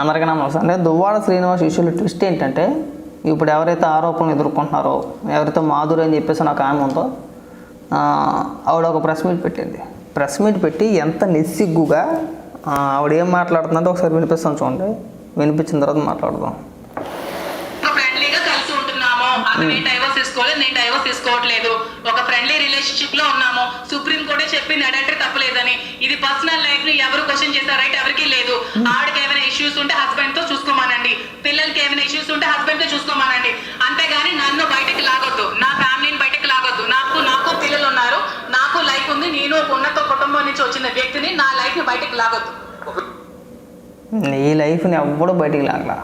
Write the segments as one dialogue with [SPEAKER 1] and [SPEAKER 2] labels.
[SPEAKER 1] అందరికీ నమస్తే. అంటే దువ్వాడ శ్రీనివాస్ ఇష్యూలో ట్విస్ట్ ఏంటంటే, ఇప్పుడు ఎవరైతే ఆరోపణలు ఎదుర్కొంటున్నారో, ఎవరైతే మాధురి అని చెప్పేసి నాకు ఆమె ఉందో, ఆవిడ ఒక ప్రెస్ మీట్ పెట్టింది. ప్రెస్ మీట్ పెట్టి ఎంత నిస్సిగ్గుగా ఆవిడ ఏం మాట్లాడుతుందంటే ఒకసారి వినిపిస్తాను చూడండి. వినిపించిన తర్వాత మాట్లాడదాం.
[SPEAKER 2] నేను డైవర్స్ తీసుకోవట్లేదు, ఒక ఫ్రెండ్లీ రిలేషన్షిప్ లో ఉన్నాము. సుప్రీం కోర్టే చెప్పింది అడల్టరీ తప్పలేదని. ఇది పర్సనల్ లైఫ్ ని ఎవరు క్వశ్చన్ చేసే రైట్ ఎవరికి లేదు. ఆవిడకి ఏమైనా ఇష్యూస్ ఉంటే హస్బెండ్ తో చూసుకోమానండి, పిల్లలకి ఏమైనా ఇష్యూస్ ఉంటే హస్బెండ్ తో చూసుకోమానండి. అంతేగాని నన్ను బయటకు లాగొద్దు, నా ఫ్యామిలీని బయటకు లాగొద్దు. నాకు పిల్లలు ఉన్నారు, నాకు లైఫ్ ఉంది. నేను ఒక ఉన్నత కుటుంబం నుంచి వచ్చిన వ్యక్తిని, నా లైఫ్ ని బయటకు లాగొద్దు.
[SPEAKER 1] నీ లైఫ్ని ఎవ్వడు బయటికి లాగలా,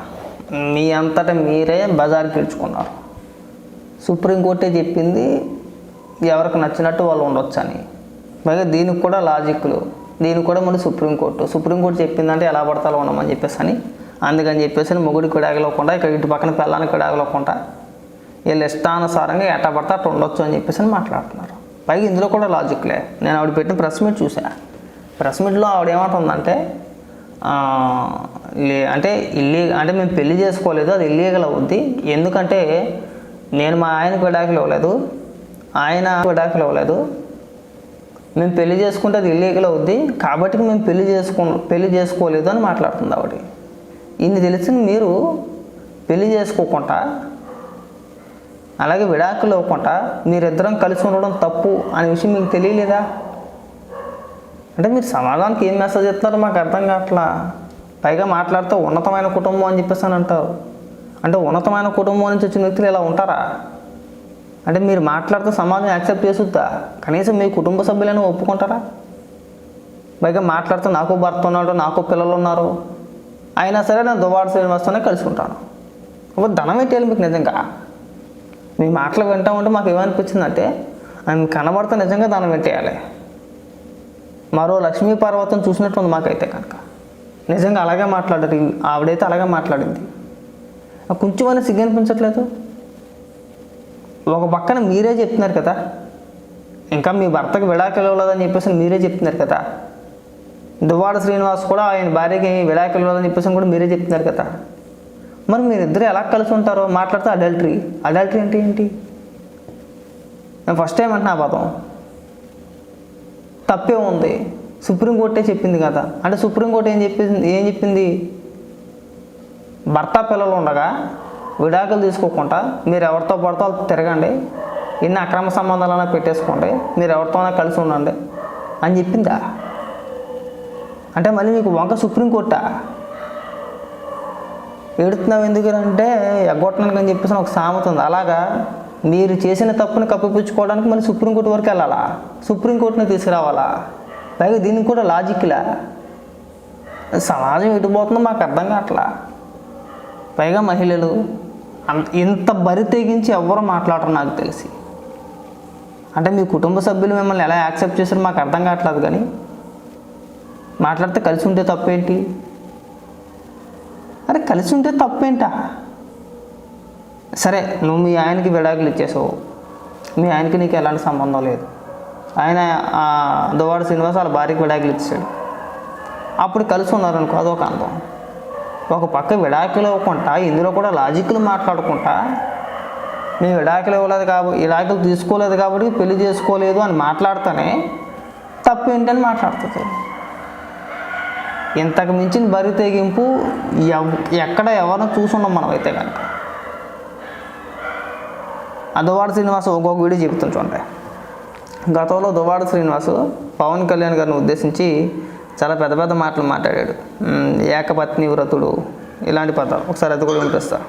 [SPEAKER 1] మీ అంతటా మీరే బజార్కి ఇడ్చుకున్నారు. సుప్రీంకోర్టే చెప్పింది ఎవరికి నచ్చినట్టు వాళ్ళు ఉండొచ్చు అని. పైగా దీనికి కూడా లాజిక్లు, దీనికి కూడా మళ్ళీ సుప్రీంకోర్టు చెప్పిందంటే ఎలా పడతాలో ఉండమని చెప్పేసి అని, అందుకని చెప్పేసి మొగుడికి విడాగలేకుండా ఇక్కడ ఇటు పక్కన పిల్లానికి విడాగలేకుండా వీళ్ళు ఇష్టానుసారంగా ఎట్ట పడితే అట్లా ఉండొచ్చు అని చెప్పేసి అని మాట్లాడుతున్నారు. పైగా ఇందులో కూడా లాజిక్లే. నేను ఆవిడ పెట్టిన ప్రెస్ మీట్ చూసా. ప్రెస్ మీట్లో ఆవిడ ఏమంటుందంటే, అంటే అంటే మేము పెళ్లి చేసుకోలేదు, అది ఇల్లీగల్ అవుద్ది. ఎందుకంటే నేను మా ఆయనకు విడాకులు ఇవ్వలేదు, ఆయన విడాకులు ఇవ్వలేదు, మేము పెళ్లి చేసుకుంటే అది ఇల్లీగల్ అవుద్ది, కాబట్టి మేము పెళ్లి చేసుకోలేదు అని మాట్లాడుతుంది ఆవిడ. ఇన్ని తెలిసింది మీరు పెళ్లి చేసుకోకుండా, అలాగే విడాకులు ఇవ్వకుండా మీరిద్దరం కలిసి ఉండడం తప్పు అనే విషయం మీకు తెలియలేదా? అంటే మీరు సమాజానికి ఏం మెసేజ్ ఇస్తారో మాకు అర్థం కావట్లా. పైగా మాట్లాడితే ఉన్నతమైన కుటుంబం అని చెప్పేసి అని అంటారు. అంటే ఉన్నతమైన కుటుంబం నుంచి వచ్చిన వ్యక్తులు ఇలా ఉంటారా? అంటే మీరు మాట్లాడితే సమాజం యాక్సెప్ట్ చేసుద్దా? కనీసం మీ కుటుంబ సభ్యులను ఒప్పుకుంటారా? పైగా మాట్లాడితే నాకు భర్త ఉన్నాడు, నాకు పిల్లలు ఉన్నారు, అయినా సరే నేను దువ్వాడ శ్రీనివాస్తోనే కలిసి ఉంటాను. ఒక ధనం పెట్టేయాలి మీకు. నిజంగా మీ మాటలు వింటామంటే మాకు ఏమనిపించిందంటే, ఆయన కనబడితే నిజంగా ధనం పెట్టేయాలి. మరో లక్ష్మీ పర్వతం చూసినట్టుంది మాకైతే కనుక. నిజంగా అలాగే మాట్లాడారు ఆవిడైతే, అలాగే మాట్లాడింది. కొంచెం అని సిగ్గు అనిపించట్లేదు? ఒక పక్కన మీరే చెప్తున్నారు కదా, ఇంకా మీ భర్తకు విడాకులు ఇవ్వలేదని చెప్పేసి మీరే చెప్తున్నారు కదా. దువ్వాడ శ్రీనివాస్ కూడా ఆయన భార్యకి విడాకులు ఇవ్వలేదని చెప్పేసి కూడా మీరే చెప్తున్నారు కదా. మరి మీరిద్దరు ఎలా కలిసి ఉంటారో మాట్లాడితే అడల్టరీ అంటే ఏంటి? నేను ఫస్ట్ టైం అంటున్నా పదం. తప్పే ఉంది, సుప్రీంకోర్టే చెప్పింది కదా. అంటే సుప్రీంకోర్టు ఏం చెప్పింది? భర్త పిల్లలు ఉండగా విడాకులు తీసుకోకుండా మీరు ఎవరితో పడితే వాళ్ళు తిరగండి, ఎన్ని అక్రమ సంబంధాలైనా పెట్టేసుకోండి, మీరు ఎవరితోనైనా కలిసి ఉండండి అని చెప్పిందా? అంటే మళ్ళీ మీకు వంక సుప్రీంకోర్టా? ఎడుతున్నావు ఎందుకంటే ఎగ్గొట్టడానికి అని చెప్పేసి ఒక సామెత ఉంది. అలాగా మీరు చేసిన తప్పుని కప్పిపుచ్చుకోవడానికి మళ్ళీ సుప్రీంకోర్టు వరకు వెళ్ళాలా? సుప్రీంకోర్టుని తీసుకురావాలా? పైగా దీనికి కూడా లాజిక్లా? సమాజం ఎటుపోతుందో మాకు అర్థం కావట్లా. పైగా మహిళలు ఇంత బరి తెగించి ఎవరు మాట్లాడరు నాకు తెలిసి. అంటే మీ కుటుంబ సభ్యులు మిమ్మల్ని ఎలా యాక్సెప్ట్ చేశారో మాకు అర్థం కావట్లేదు. కానీ మాట్లాడితే కలిసి ఉంటే తప్పేంటి? అరే కలిసి ఉంటే తప్పేంటా? సరే, నువ్వు మీ ఆయనకి విడాకులు ఇచ్చేసావు, మీ ఆయనకి నీకు ఎలాంటి సంబంధం లేదు, ఆయన దువ్వాడ శ్రీనివాస్ వాళ్ళ భార్యకి విడాకులు ఇచ్చాడు, అప్పుడు కలిసి ఉన్నారనుకో, అదొక అందం. ఒక పక్క విడాకులు ఇవ్వకుండా ఇందులో కూడా లాజిక్లు మాట్లాడుకుంటా, మేము విడాకులు ఇవ్వలేదు కాబట్టి, విడాకులు తీసుకోలేదు కాబట్టి పెళ్లి చేసుకోలేదు అని మాట్లాడితేనే తప్పు ఏంటని మాట్లాడుతుంది. ఇంతకు మించిన బరి తెగింపు ఎక్కడ ఎవరినో చూసున్నాం మనమైతే కనుక. దువ్వాడ శ్రీనివాస్ ఒక్కొక్క వీడియో చెప్తాను చూడండి. గతంలో దువ్వాడ శ్రీనివాస్ పవన్ కళ్యాణ్ గారిని ఉద్దేశించి చాలా పెద్ద పెద్ద మాటలు మాట్లాడాడు. ఏకపత్ని వ్రతుడు, ఇలాంటి పదాలు. ఒకసారి అది కూడా వినిపిస్తా.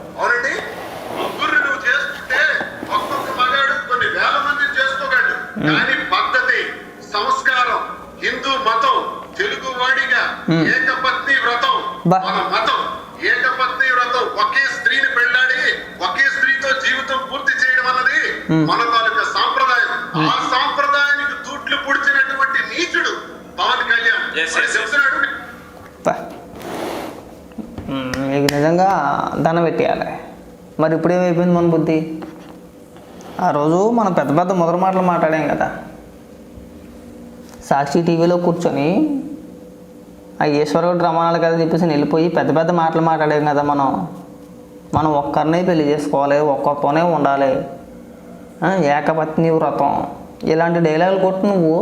[SPEAKER 3] ఏకపత్ని వ్రతం మన మతం. ఏకపత్ని వ్రతం, ఒకే స్త్రీని పెళ్ళాడి ఒకే స్త్రీతో జీవితం పూర్తి చేయడం అన్నది మన తాలూకా సాంప్రదాయం. ఆ సాంప్రదాయానికి తూట్లు పుడిచినటువంటి నీచుడు పవన్ కళ్యాణ్ చెప్తున్నాడు.
[SPEAKER 1] మీకు నిజంగా దండం పెట్టేయాలి. మరి ఇప్పుడేమైపోయింది మన బుద్ధి? ఆ రోజు మనం పెద్ద పెద్ద మొదటి మాటలు మాట్లాడాం కదా. సాక్షి టీవీలో కూర్చొని ఆ ఈశ్వరుడు రమణాలు కదా చెప్పేసి వెళ్ళిపోయి పెద్ద పెద్ద మాటలు మాట్లాడాం కదా మనం ఒక్కరినే పెళ్లి చేసుకోవాలి, ఒక్కరితోనే ఉండాలి, ఏకపత్ని వ్రతం, ఇలాంటి డైలాగులు కొట్టు నువ్వు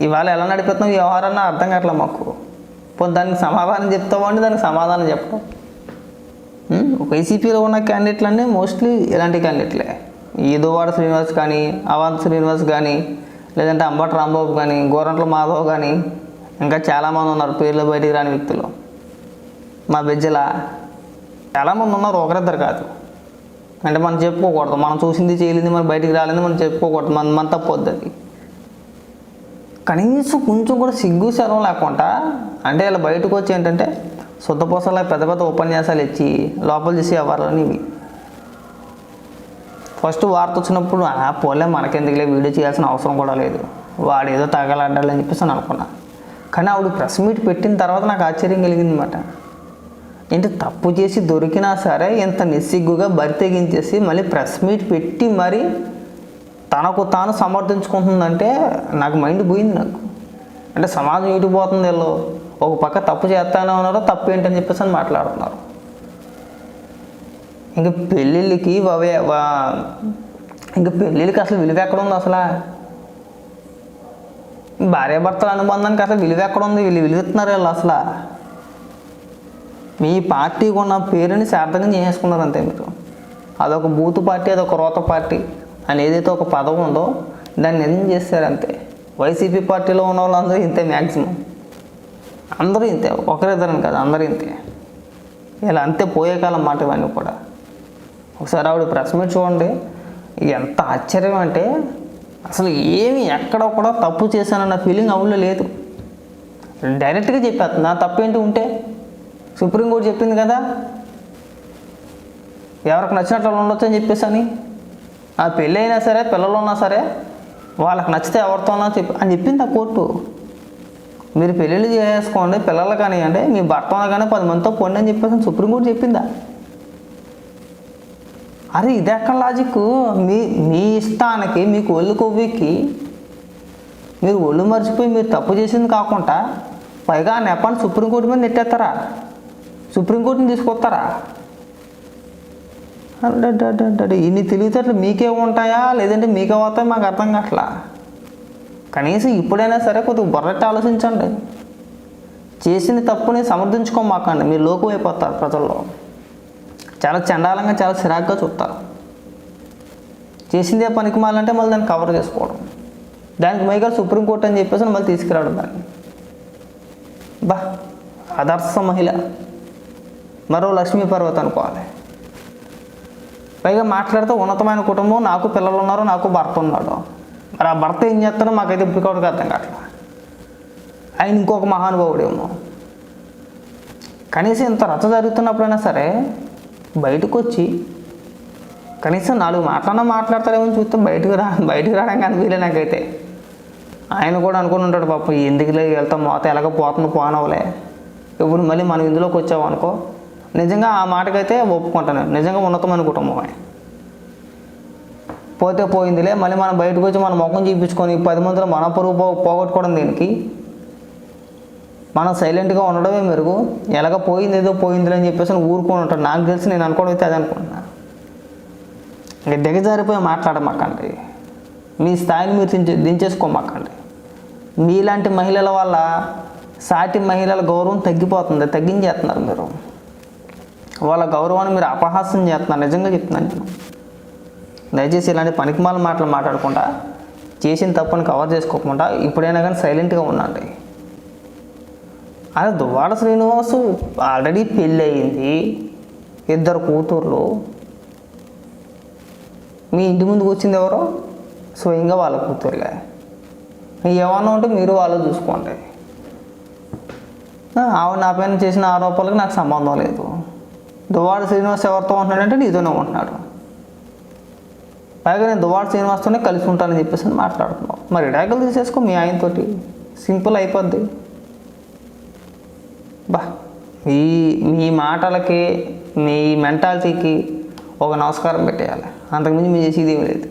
[SPEAKER 1] ఇవాళ ఎలా నడిపిస్తున్నావు వ్యవహారాన్ని అర్థం కావట్లే మాకు. పోనీ దానికి సమాధానం చెప్తావు అంటే దానికి సమాధానం చెప్పడం. వైసీపీలో ఉన్న క్యాండిడేట్లన్నీ మోస్ట్లీ ఇలాంటి క్యాండిడేట్లే. ఈ దువ్వాడ శ్రీనివాస్ కానీ, అవంత్ శ్రీనివాస్ కానీ, లేదంటే అంబటి రాంబాబు కానీ, గోరంట్ల మాధవ్ కానీ, ఇంకా చాలామంది ఉన్నారు పేర్లు బయటికి రాని వ్యక్తులు. మా బెజ్జల చాలామంది ఉన్నారు, ఒకరిద్దరు కాదు. అంటే మనం చెప్పుకోకూడదు, మనం చూసింది చేయలేదు, మనం బయటికి రాలేదు, మనం చెప్పుకోకూడదు, మన తప్పొద్దు అది. కనీసం కొంచెం కూడా సిగ్గు శరం లేకుండా అంటే ఇలా బయటకు వచ్చి ఏంటంటే శుద్ధపూసలా పెద్ద పెద్ద ఉపన్యాసాలు ఇచ్చి లోపల చేసి ఎవరని ఇవి. ఫస్ట్ వార్త వచ్చినప్పుడు పోలే మనకెందుకులే వీడియో చేయాల్సిన అవసరం కూడా లేదు, వాడు ఏదో తగలడ్డాలని చెప్పేసి అని అనుకున్నా. కానీ ఆవిడ ప్రెస్ మీట్ పెట్టిన తర్వాత నాకు ఆశ్చర్యం కలిగింది అన్నమాట. ఏంటి తప్పు చేసి దొరికినా సరే ఇంత నిస్సిగ్గుగా బరి తెగించేసి మళ్ళీ ప్రెస్ మీట్ పెట్టి మరి తనకు తాను సమర్థించుకుంటుందంటే నాకు మైండ్ పోయింది నాకు. అంటే సమాజం ఇటుపోతుంది, వీళ్ళు ఒక పక్క తప్పు చేస్తానే ఉన్నారో తప్పు ఏంటని చెప్పేసి అని మాట్లాడుతున్నారు. ఇంకా పెళ్ళిళ్ళకి ఇంకా పెళ్ళిళ్ళకి అసలు విలువ ఎక్కడ ఉంది? అసలు భార్యాభర్తల అనుబంధానికి అసలు విలువ ఎక్కడ ఉంది? వీళ్ళు విలువిస్తున్నారు వీళ్ళు అసలు. మీ పార్టీకి ఉన్న పేరుని సార్థకం చేసుకున్నారు అంతే మీరు. అదొక బూతు పార్టీ, అదొక రోత పార్టీ అని ఏదైతే ఒక పదవి ఉందో దాన్ని నిర్ణయం చేస్తారు అంతే. వైసీపీ పార్టీలో ఉన్న వాళ్ళందరూ ఇంతే, మ్యాక్సిమం అందరూ ఇంతే, ఒకరిద్దరని కాదు అందరూ ఇంతే. ఇలా అంతే పోయే కాలం మాట ఇవన్నీ కూడా. ఒకసారి ఆవిడ ప్రెస్ మీట్ చూడండి, ఎంత ఆశ్చర్యం అంటే అసలు ఏమి ఎక్కడ కూడా తప్పు చేశానన్న ఫీలింగ్ ఆవిడలో లేదు. డైరెక్ట్గా చెప్పేస్తుంది నా తప్పేంటి ఉంటే. సుప్రీంకోర్టు చెప్పింది కదా ఎవరికి నచ్చినట్లు ఉండొచ్చు అని చెప్పేసి అని. ఆ పెళ్ళి అయినా సరే పిల్లలు ఉన్నా సరే వాళ్ళకి నచ్చితే ఎవరితో ఉన్నా అని చెప్పింది ఆ కోర్టు. మీరు పెళ్ళిళ్ళు చేసుకోండి, పిల్లలు కానివ్వండి, మీ భర్త కానీ 10 మందితో పోండి అని చెప్పేసి సుప్రీంకోర్టు చెప్పిందా? అరే ఇది ఎక్కడ లాజిక్? మీ ఇష్టానికి మీకు ఒళ్ళు కొవ్వికి మీరు ఒళ్ళు మర్చిపోయి మీరు తప్పు చేసింది కాకుండా పైగా ఆ నెపాన్ని సుప్రీంకోర్టు మీద నెట్టేస్తారా? సుప్రీంకోర్టుని తీసుకొస్తారా? అంటే ఇన్ని తెలివితేటలు మీకే ఉంటాయా లేదంటే మీకే పోతాయి మాకు అర్థం కావట్లా. కనీసం ఇప్పుడైనా సరే కొద్దిగా బొర్రెట్టి ఆలోచించండి. చేసిన తప్పుని సమర్థించుకోమాకండి, మీరు లోకం అయిపోతారు ప్రజల్లో. చాలా చండాలంగా చాలా చిరాగ్గా చూస్తారు. చేసిందే పనికి మాలంటే మళ్ళీ దాన్ని కవర్ చేసుకోవడం, దానికి మైగా సుప్రీంకోర్టు అని చెప్పేసి మళ్ళీ తీసుకురావడం దాన్ని. ఆదర్శ మహిళ, మరో లక్ష్మీ పర్వతం అనుకోవాలి. పైగా మాట్లాడితే ఉన్నతమైన కుటుంబం, నాకు పిల్లలు ఉన్నారు, నాకు భర్త ఉన్నాడు. మరి ఆ భర్త ఏం చేస్తాడో మాకైతే ఇప్పటికీ అర్థం కావట్లా. ఆయన ఇంకొక మహానుభావుడేమో. కనీసం ఇంత రచ్చ జరుగుతున్నప్పుడైనా సరే బయటకు వచ్చి కనీసం 4 మాట్లాడతాడేమో చూస్తే బయటకు రావడానికి అనిపించలే నాకైతే. ఆయన కూడా అనుకుని ఉంటాడు పాపం, ఎందుకులే వెళ్తాం మోత ఎలాగపోతుంది పోనవలే, ఇప్పుడు మళ్ళీ మనం ఇందులోకి వచ్చాము అనుకో. నిజంగా ఆ మాటకైతే ఒప్పుకుంటాను, నిజంగా ఉన్నతమైన కుటుంబం. పోతే పోయిందిలే, మళ్ళీ మనం బయటకు వచ్చి మన ముఖం చూపించుకొని 10 మందిలో మన పరువు పోగొట్టుకోవడం దీనికి. మనం సైలెంట్గా ఉండడమే మెరుగు. ఎలాగ పోయింది ఏదో పోయిందిలే అని చెప్పేసి ఊరుకొని ఉంటాడు. నాకు తెలిసి నేను అనుకోవడం అయితే అదే అనుకుంటున్నా. ఇంకా దిగజారిపోయి మాట్లాడమాకండి, మీ స్థాయిని మీరు దించేసుకోమాకండి. మీలాంటి మహిళల వల్ల సాటి మహిళల గౌరవం తగ్గించేస్తున్నారు మీరు. వాళ్ళ గౌరవాన్ని మీరు అపహాస్యం చేస్తున్నారు, నిజంగా చెప్తున్నాను నేను. దయచేసి ఇలాంటి పనికిమాల మాటలు మాట్లాడకుండా, చేసిన తప్పుని కవర్ చేసుకోకుండా ఇప్పుడైనా కానీ సైలెంట్గా ఉండండి. అదే దువ్వాడ శ్రీనివాసు ఆల్రెడీ పెళ్ళి అయ్యింది, 2 కూతుర్లు. మీ ఇంటి ముందుకు వచ్చింది ఎవరో? స్వయంగా వాళ్ళ కూతురులే. ఏమన్నా ఉంటే మీరు వాళ్ళు చూసుకోండి. ఆవిడ నా పైన చేసిన ఆరోపణలకు నాకు సంబంధం లేదు. దువ్వాడ శ్రీనివాస్ ఎవరితో ఉంటున్నాడంటే నీతోనే ఉంటున్నాడు. పైగా నేను దువ్వాడ శ్రీనివాస్తోనే కలిసి ఉంటానని చెప్పేసి మాట్లాడుతున్నావు. మరి విడాకులు తీసేసుకో మీ ఆయనతోటి, సింపుల్ అయిపోద్ది. మీ మాటలకి మీ మెంటాలిటీకి ఒక నమస్కారం పెట్టేయాలి, అంతకుమించి మీరు చేసేది ఏమీ లేదు.